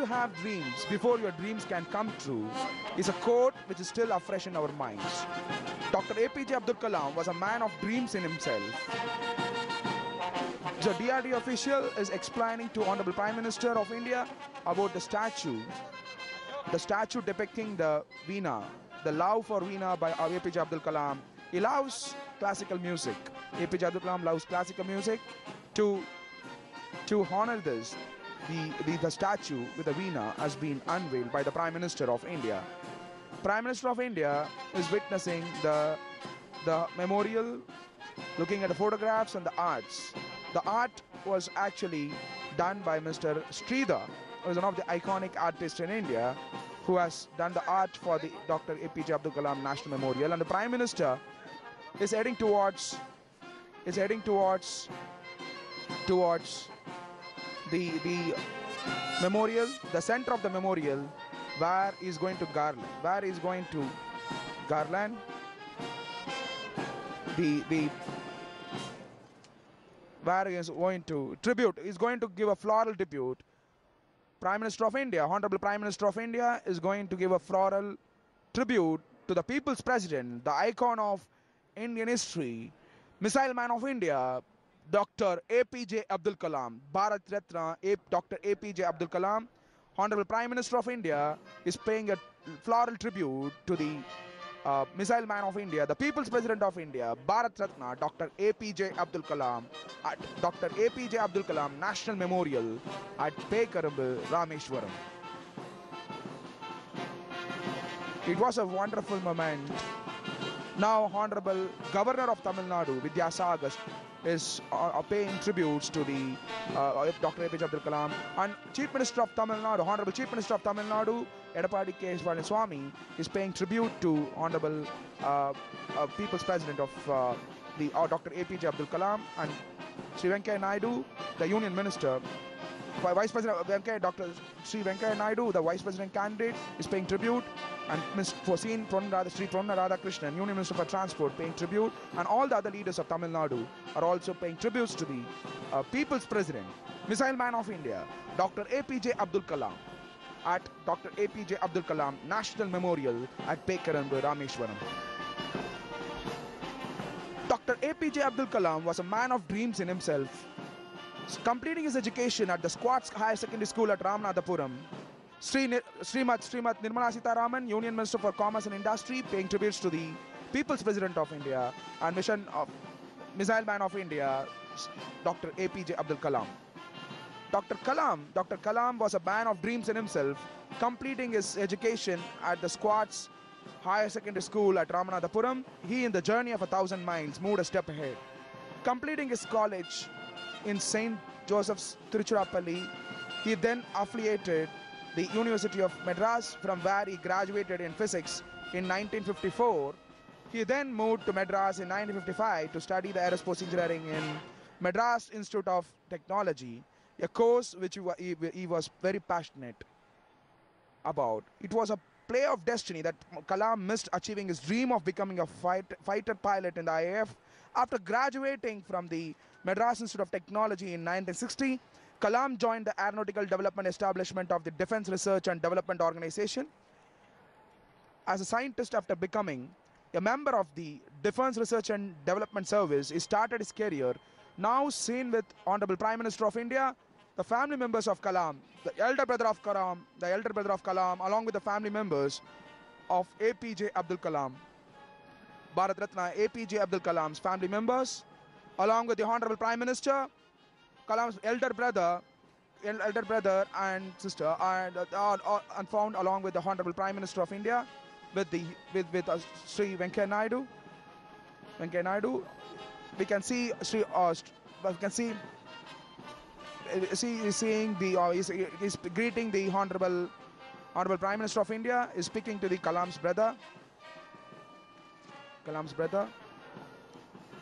to have dreams before your dreams can come true is a quote which is still afresh in our minds. Dr. APJ Abdul Kalam was a man of dreams in himself. The DRD official is explaining to Honorable Prime Minister of India about the statue depicting the Veena, the love for Veena by APJ Abdul Kalam. He loves classical music. APJ Abdul Kalam loves classical music. To honor this, the statue with the Veena has been unveiled by the Prime Minister of India. Prime Minister of India is witnessing the memorial, looking at the photographs and the arts. The art was actually done by Mr. Sridhar, who is one of the iconic artists in India, who has done the art for the Dr. APJ Abdul Kalam National Memorial. And the Prime Minister is heading towards the memorial, the center of the memorial, where he's going to garland where he is going to tribute. He's going to give a floral tribute. Prime Minister of India, Honorable Prime Minister of India, is going to give a floral tribute to the People's President, the icon of Indian history, Missile Man of India, Dr. APJ Abdul Kalam, Bharat Ratna, Dr. APJ Abdul Kalam. Honorable Prime Minister of India is paying a floral tribute to the Missile Man of India, the People's President of India, Bharat Ratna, Dr. APJ Abdul Kalam, at Dr. APJ Abdul Kalam National Memorial at Pei Karumbu, Rameswaram. It was a wonderful moment. Now, Honorable Governor of Tamil Nadu, Vidyasagar, is paying tributes to the Dr. APJ Abdul Kalam, and Chief Minister of Tamil Nadu, Honorable Chief Minister of Tamil Nadu, Edappadi K. Swami, is paying tribute to Honorable People's President of the Dr. APJ Abdul Kalam, and Sri Venkaiah Naidu, the Union Minister, Vice President Dr. Sri Venkaiah Naidu, the Vice President candidate, is paying tribute, and Ms. Sri Ponna Radhakrishnan, Union Minister for Transport, paying tribute, and all the other leaders of Tamil Nadu are also paying tributes to the People's President, Missile Man of India, Dr. APJ Abdul Kalam, at Dr. APJ Abdul Kalam National Memorial at Pei Karumbu, Rameswaram. Dr. APJ Abdul Kalam was a man of dreams in himself. Completing his education at the Squats Higher Secondary School at Ramanathapuram, Srimad Nirmala Sitharaman, Union Minister for Commerce and Industry, paying tributes to the People's President of India and Mission of Missile Man of India, Dr. APJ Abdul Kalam. Dr. Kalam was a man of dreams in himself, completing his education at the Squats Higher Secondary School at Ramanathapuram. He, in the journey of 1,000 miles, moved a step ahead. Completing his college in St. Joseph's, Tiruchirappalli, he then affiliated the University of Madras, from where he graduated in physics in 1954. He then moved to Madras in 1955 to study the aerospace engineering in Madras Institute of Technology, a course which he was very passionate about. It was a play of destiny that Kalam missed achieving his dream of becoming a fighter pilot in the IAF. After graduating from the Madras Institute of Technology in 1960, Kalam joined the Aeronautical Development Establishment of the Defense Research and Development Organization. As a scientist, after becoming a member of the Defense Research and Development Service, he started his career, now seen with Honorable Prime Minister of India, the family members of Kalam, the elder brother of Kalam, along with the family members of APJ Abdul Kalam, Bharat Ratna APJ Abdul Kalam's family members, along with the Honorable Prime Minister, Kalam's elder brother and sister, and found along with the Honorable Prime Minister of India, with Sri Venkaiah Naidu. We can see he's greeting the Honorable Prime Minister of India, is speaking to the Kalam's brother.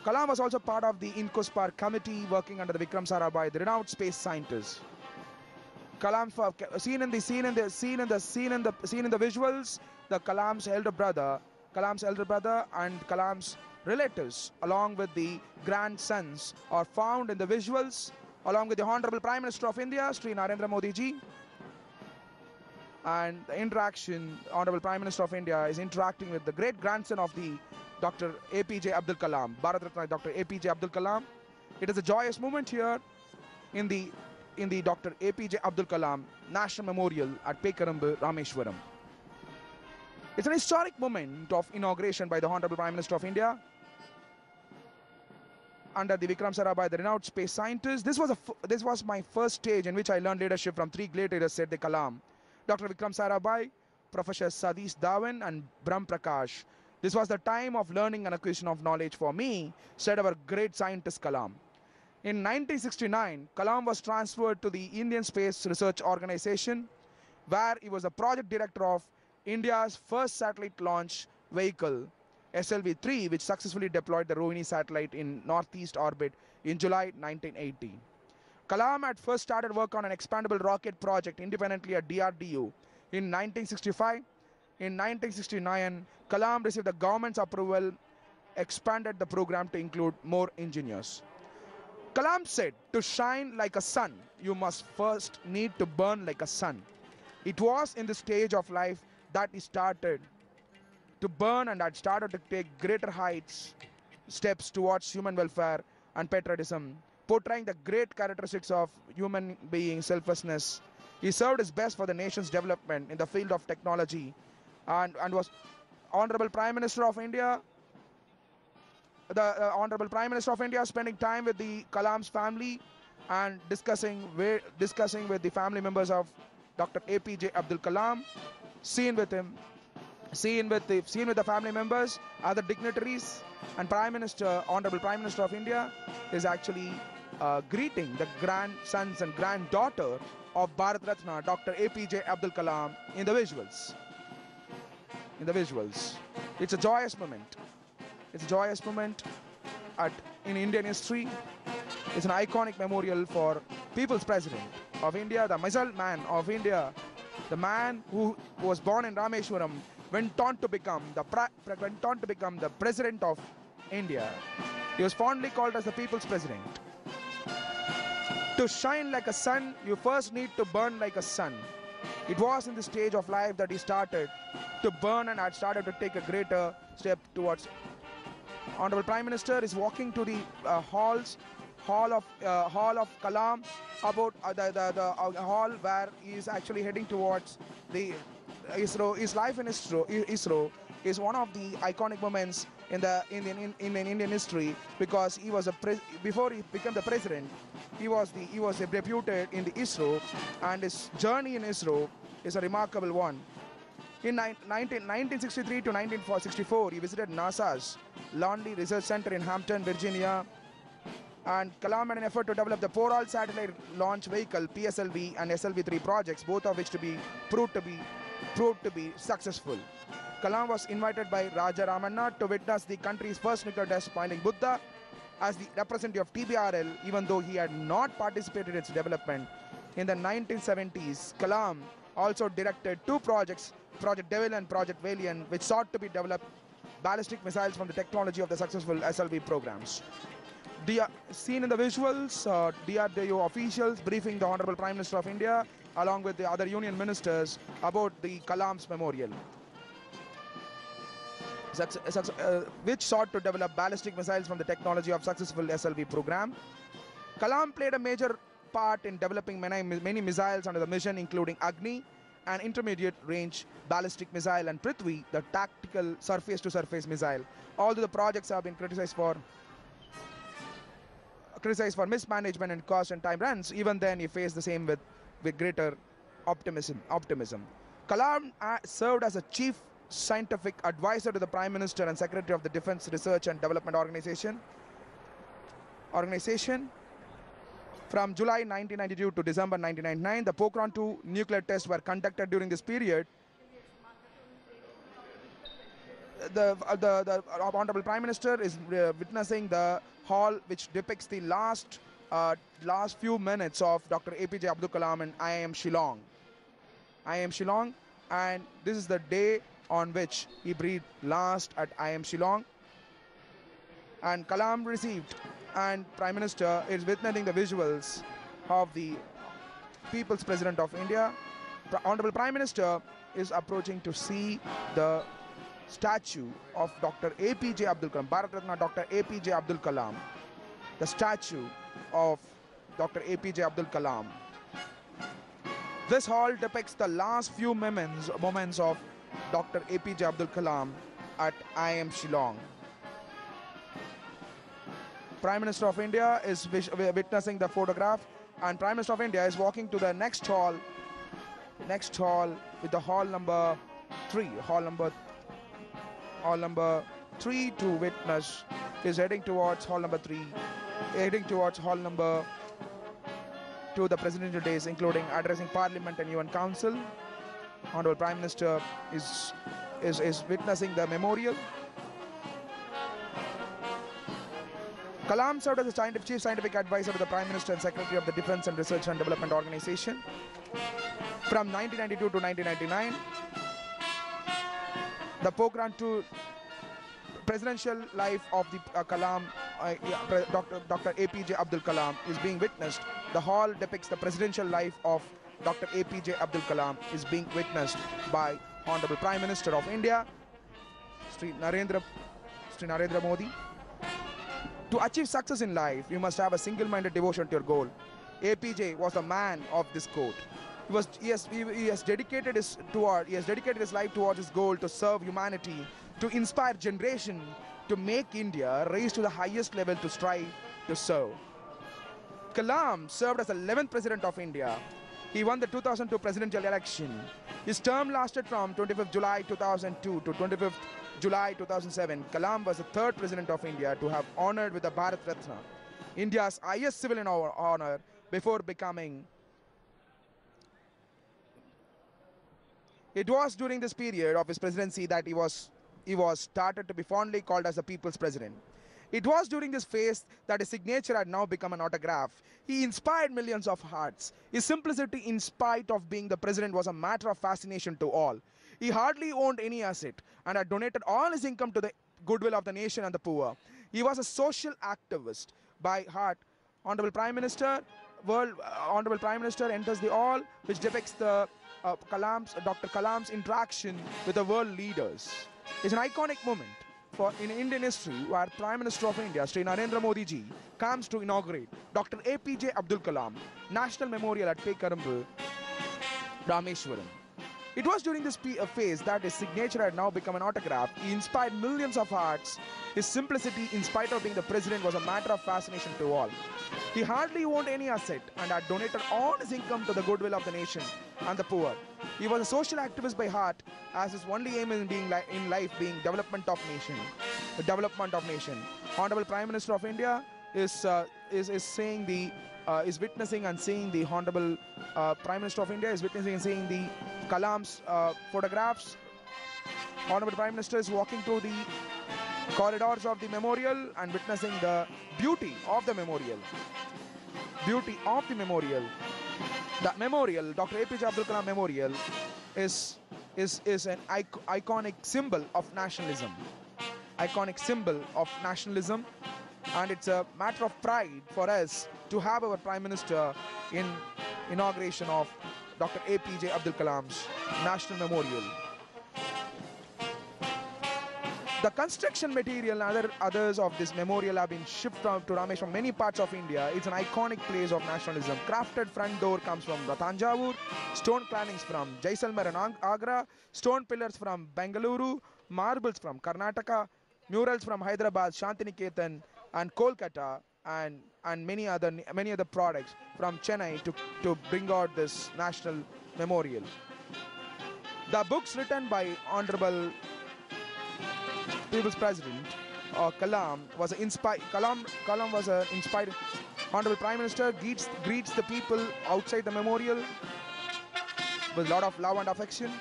Kalam was also part of the INCOSPAR committee working under the Vikram Sarabhai, the renowned space scientist. Kalam, seen in the visuals, the Kalam's elder brother and Kalam's relatives, along with the grandsons, are found in the visuals, along with the Honorable Prime Minister of India, Sri Narendra Modi ji. And the interaction, Honorable Prime Minister of India is interacting with the great grandson of the Dr. APJ Abdul Kalam, Bharat Ratna Dr. APJ Abdul Kalam. It is a joyous moment here in the Dr. APJ Abdul Kalam National Memorial at Pei Karumbu, Rameswaram. It's an historic moment of inauguration by the Honorable Prime Minister of India under the Vikram Sarabhai, the renowned space scientist. This was my first stage in which I learned leadership from three great leaders, said the Kalam. Dr. Vikram Sarabhai, Professor Satish Dhawan and Brahm Prakash. This was the time of learning and acquisition of knowledge for me, said our great scientist Kalam. In 1969, Kalam was transferred to the Indian Space Research Organization, where he was the project director of India's first satellite launch vehicle, SLV-3, which successfully deployed the Rohini satellite in northeast orbit in July 1980. Kalam had first started work on an expandable rocket project independently at DRDO in 1965. In 1969, Kalam received the government's approval, expanded the program to include more engineers. Kalam said, to shine like a sun, you must first need to burn like a sun. It was in this stage of life that he started to burn and had started to take greater heights, steps towards human welfare and patriotism, portraying the great characteristics of human being selflessness. He served his best for the nation's development in the field of technology and was Honorable Prime Minister of India. The Honorable Prime Minister of India spending time with the Kalam's family and discussing with the family members of Dr. APJ Abdul Kalam, seen with the family members, other dignitaries, and Honorable Prime Minister of India is actually greeting the grandsons and granddaughter of Bharat Ratna, Dr. APJ Abdul Kalam in the visuals. It's a joyous moment. It's a joyous moment in Indian history. It's an iconic memorial for People's President of India, the missile man of India, the man who was born in Rameswaram, went on to become the President of India. He was fondly called as the People's President. To shine like a sun, you first need to burn like a sun. It was in the stage of life that he started to burn and had started to take a greater step towards. Honorable Prime Minister is walking to the hall of Kalam, about the hall where he is actually heading towards the ISRO. His life in ISRO is one of the iconic moments in Indian history, because he was before he became the president, he was a deputed in the ISRO, and his journey in ISRO is a remarkable one. In 1963 to 1964, he visited NASA's Langley Research Center in Hampton, Virginia, and Kalam made an effort to develop the Poral Satellite Launch Vehicle (PSLV) and SLV-3 projects, both of which proved to be successful. Kalam was invited by Raja Ramanna to witness the country's first nuclear test piloting Buddha as the representative of TBRL, even though he had not participated in its development. In the 1970s, Kalam also directed two projects, Project Devil and Project Valiant, which sought to be developed ballistic missiles from the technology of the successful SLV programs. Seen in the visuals, DRDO officials briefing the Honorable Prime Minister of India along with the other union ministers about the Kalam's memorial, which sought to develop ballistic missiles from the technology of successful SLV program. Kalam played a major part in developing many missiles under the mission, including Agni, an intermediate range ballistic missile, and Prithvi, the tactical surface-to-surface missile. Although the projects have been criticized for mismanagement and cost and time runs, even then he faced the same with greater optimism. Kalam served as a chief scientific advisor to the Prime Minister and Secretary of the Defense Research and Development Organization. From July 1992 to December 1999, the Pokhran-2 nuclear tests were conducted during this period. The Honorable Prime Minister is witnessing the hall which depicts the last few minutes of Dr. APJ Abdul Kalam in IIM Shillong, and this is the day on which he breathed last at IIM Shillong. And Kalam received, and Prime Minister is witnessing the visuals of the People's President of India Honorable Prime Minister is approaching to see the statue of Dr. APJ Abdul Kalam, Bharat Ratna Dr. APJ Abdul Kalam, the statue of Dr. APJ Abdul Kalam. This hall depicts the last few moments of Dr. APJ Abdul Kalam at IIM Shillong. Prime Minister of India is witnessing the photograph, and Prime Minister of India is walking to the next hall with the hall number 3 to witness. Is heading towards hall number 3, heading towards hall number 2, the presidential days, including addressing Parliament and UN Council. Honorable Prime Minister is witnessing the memorial. Kalam served as the Chief Scientific Advisor to the Prime Minister and Secretary of the Defense and Research and Development Organization from 1992 to 1999. The program to presidential life of the Kalam, Dr. APJ Abdul Kalam is being witnessed. The hall depicts the presidential life of Dr. APJ Abdul Kalam is being witnessed by Honorable Prime Minister of India, Sri Narendra Modi. To achieve success in life, you must have a single-minded devotion to your goal. APJ was the man of this quote. He has dedicated his life towards his goal to serve humanity, to inspire generation, to make India rise to the highest level to strive to serve. Kalam served as the 11th President of India. He won the 2002 presidential election. His term lasted from 25th July 2002 to 25th July 2007. Kalam was the 3rd President of India to have honored with the Bharat Ratna, India's highest civilian honor, before becoming. It was during this period of his presidency that he was started to be fondly called as the People's President. It was during this phase that his signature had now become an autograph. He inspired millions of hearts. His simplicity, in spite of being the president, was a matter of fascination to all. He hardly owned any asset and had donated all his income to the goodwill of the nation and the poor. He was a social activist by heart. Honorable Prime Minister enters the hall, which depicts the Dr. Kalam's interaction with the world leaders. It's an iconic moment in Indian history where Prime Minister of India, Sri Narendra Modi ji, comes to inaugurate Dr. APJ Abdul Kalam National Memorial at Pei Karumbu, Rameswaram. It was during this phase that his signature had now become an autograph. He inspired millions of hearts. His simplicity, in spite of being the president, was a matter of fascination to all. He hardly owned any asset and had donated all his income to the goodwill of the nation and the poor. He was a social activist by heart, as his only aim in life being development of nation. The development of nation. Honorable Prime Minister of India is witnessing and seeing the Honorable Prime Minister of India is witnessing and seeing the Kalam's photographs. Honorable Prime Minister is walking through the corridors of the memorial and witnessing the beauty of the memorial. Beauty of the memorial. The memorial, Dr. APJ Abdul Kalam Memorial, is an iconic symbol of nationalism. Iconic symbol of nationalism, and it's a matter of pride for us to have our Prime Minister in inauguration of Dr. APJ Abdul Kalam's National Memorial. The construction material and others of this memorial have been shipped out to Ramesh from many parts of India. It's an iconic place of nationalism. Crafted front door comes from Tanjavur, stone plannings from Jaisalmer and Agra, stone pillars from Bengaluru, marbles from Karnataka, murals from Hyderabad, Shantiniketan and Kolkata, and many other products from Chennai to bring out this national memorial. The books written by Honorable People's President Kalam was inspired. Kalam was inspired. Honorable Prime Minister greets the people outside the memorial with a lot of love and affection.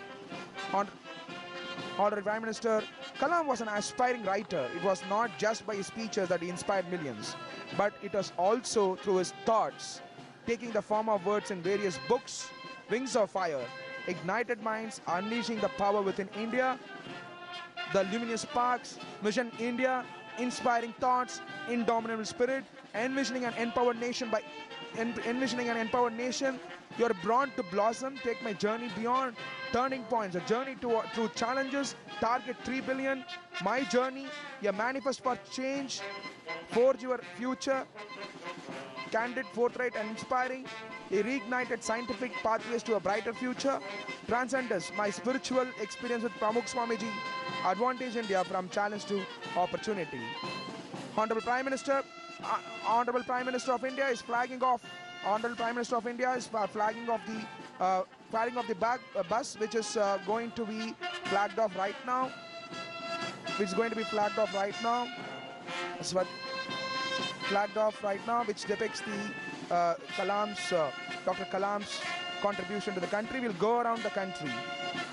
Honorable Prime Minister Kalam was an aspiring writer. It was not just by his speeches that he inspired millions, but it was also through his thoughts, taking the form of words in various books. Wings of Fire, Ignited Minds, Unleashing the Power Within India, The Luminous Sparks, Mission India, Inspiring Thoughts, Indomitable Spirit, Envisioning an Empowered Nation, You are born to blossom. Take my journey beyond turning points. A journey through challenges. Target 3 billion. My journey. A manifest for change. Forge your future. Candid, forthright and inspiring. A reignited scientific pathways to a brighter future. Transcendence. My spiritual experience with Pramukh Swamiji. Advantage India from challenge to opportunity. Honorable Prime Minister of India is flagging off. Honorable Prime Minister of India is flagging off the bus, which is going to be flagged off right now. Which depicts the Dr. Kalam's contribution to the country. Will go around the country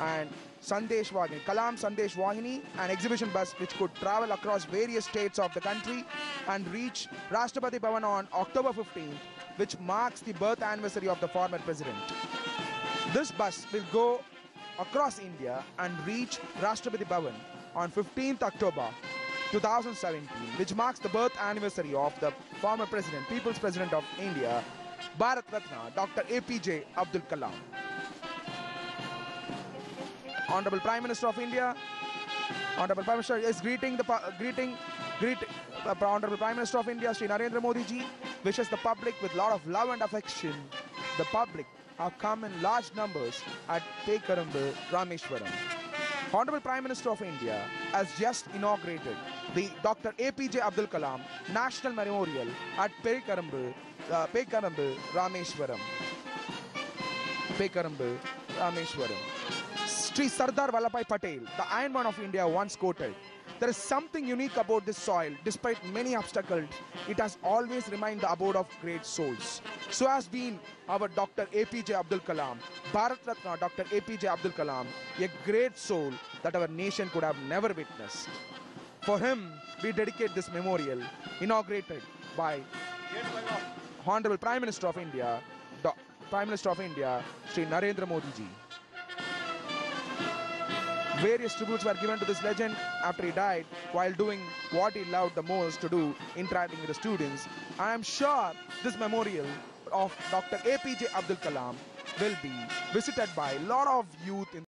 and Sandesh Vahini, Kalam Sandesh Vahini, an exhibition bus which could travel across various states of the country and reach Rashtrapati Bhavan on October 15th, which marks the birth anniversary of the former president. This bus will go across India and reach Rashtrapati Bhavan on 15th October 2017, which marks the birth anniversary of the former president, People's President of India, Bharat Ratna, Dr. APJ Abdul Kalam. Honorable Prime Minister of India, Honorable Prime Minister is greeting Honorable Prime Minister of India, Sri Narendra Modi ji, wishes the public with a lot of love and affection. The public have come in large numbers at Pei Karumbu, Rameswaram. Honorable Prime Minister of India has just inaugurated the Dr. APJ Abdul Kalam National Memorial at Pei Karumbu, Rameswaram. Sri Sardar Vallabhbhai Patel, the Iron Man of India, once quoted, "There is something unique about this soil. Despite many obstacles, it has always remained the abode of great souls." So has been our Dr. APJ Abdul Kalam, Bharat Ratna Dr. APJ Abdul Kalam, a great soul that our nation could have never witnessed. For him, we dedicate this memorial, inaugurated by Honorable Prime Minister of India, Sri Narendra Modi ji. Various tributes were given to this legend after he died while doing what he loved the most to do, interacting with the students. I am sure this memorial of Dr. APJ Abdul Kalam will be visited by a lot of youth in